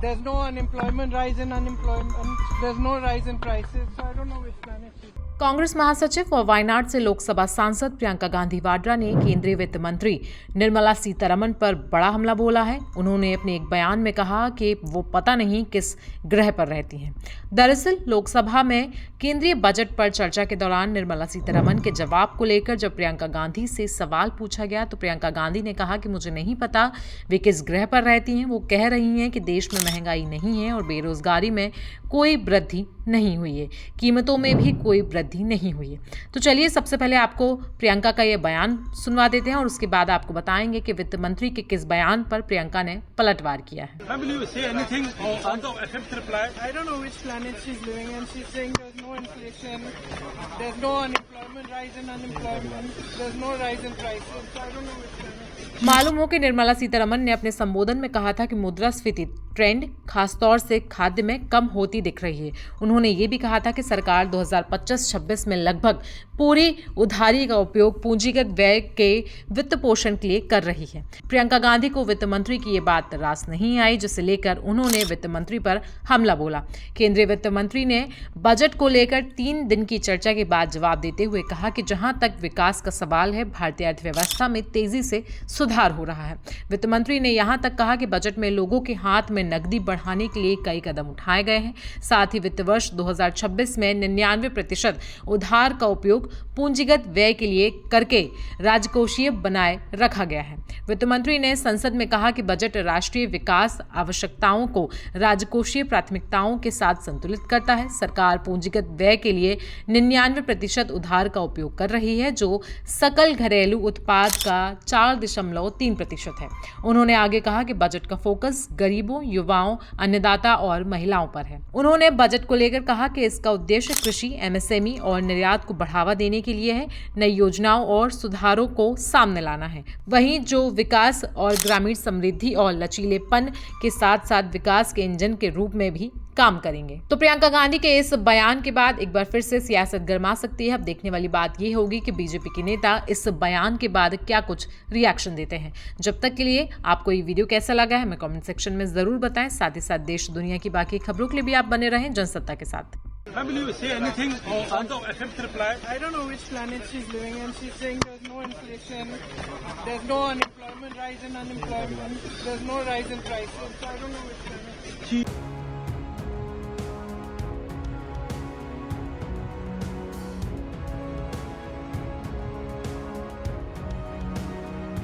There's no unemployment, rise in unemployment. There's no rise in prices. So I don't know which planet she's. Congress महासचिव और वायनाड से लोकसभा सांसद प्रियंका गांधी वाड्रा ने केंद्रीय वित्त मंत्री निर्मला सीतारमण पर बड़ा हमला बोला है। उन्होंने अपने एक बयान में कहा कि वो पता नहीं किस ग्रह पर रहती हैं। दरअसल लोकसभा में केंद्रीय बजट पर चर्चा के दौरान निर्मला सीतारमण के जवाब को लेकर जब प्रियंका गांधी से सवाल पूछा गया तो प्रियंका गांधी ने कहा कि मुझे नहीं पता वे किस ग्रह पर रहती हैं। वो कह रही हैं कि देश में महंगाई नहीं है और बेरोजगारी में कोई वृद्धि नहीं हुई है, कीमतों में भी कोई वृद्धि नहीं हुई है। तो चलिए सबसे पहले आपको प्रियंका का ये बयान सुनवा देते हैं और उसके बाद आपको बताएंगे कि वित्त मंत्री के किस बयान पर प्रियंका ने पलटवार किया है। I don't know which planet she's living in. She's saying there's no inflation, there's no unemployment, rise in unemployment, there's no rise in prices. So I don't know which planet. मालूम हो कि निर्मला सीतारमण ने अपने संबोधन में कहा था कि मुद्रास्फीति ट्रेंड खासतौर से खाद्य में कम होती दिख रही है। उन्होंने ये भी कहा था कि सरकार 2025-26 में लगभग पूरी उधारी का उपयोग पूंजीगत व्यय के वित्त पोषण के लिए कर रही है। प्रियंका गांधी को वित्त मंत्री की ये बात रास नहीं आई, जिसे लेकर उन्होंने वित्त मंत्री पर हमला बोला। केंद्रीय वित्त मंत्री ने बजट को लेकर 3 दिन की चर्चा के बाद जवाब देते हुए कहा कि जहां तक विकास का सवाल है, भारतीय अर्थव्यवस्था में तेजी से सुधार हो रहा है। वित्त मंत्री ने यहां तक कहा कि बजट में लोगों के हाथ में नकदी बढ़ाने के लिए कई कदम उठाए गए हैं। साथ ही वित्त वर्ष 2026 में 99% उधार का उपयोग पूंजीगत व्यय के लिए करके राजकोषीय बनाए रखा गया है। वित्त मंत्री ने संसद में कहा कि बजट राष्ट्रीय विकास आवश्यकताओं को राजकोषीय प्राथमिकताओं के साथ संतुलित करता है। सरकार पूंजीगत व्यय के लिए 99% उधार का उपयोग कर रही है, जो सकल घरेलू उत्पाद का 4.3% है। उन्होंने आगे कहा कि बजट का फोकस गरीबों, युवाओं, अन्नदाता और महिलाओं पर है। उन्होंने बजट को लेकर कहा कि इसका उद्देश्य कृषि, एमएसएमई और निर्यात को बढ़ावा देने के लिए है। नई योजनाओं और सुधारों को सामने लाना है। वहीं जो विकास और ग्रामीण समृद्धि और लचीलेपन के साथ साथ विकास के इंजन के रूप में भी काम करेंगे। तो प्रियंका गांधी के इस बयान के बाद एक बार फिर से सियासत गर्मा सकती है। अब देखने वाली बात ये होगी कि बीजेपी के नेता इस बयान के बाद क्या कुछ रिएक्शन देते हैं। जब तक के लिए आपको ये वीडियो कैसा लगा है हमें कमेंट सेक्शन में जरूर बताएं। साथ ही साथ देश दुनिया की बाकी खबरों के लिए भी आप बने रहें जनसत्ता के साथ। I don't know which planet she's living in. She's saying there's no inflation, there's no unemployment, rise in unemployment, there's no rise in prices. So I don't know which planet.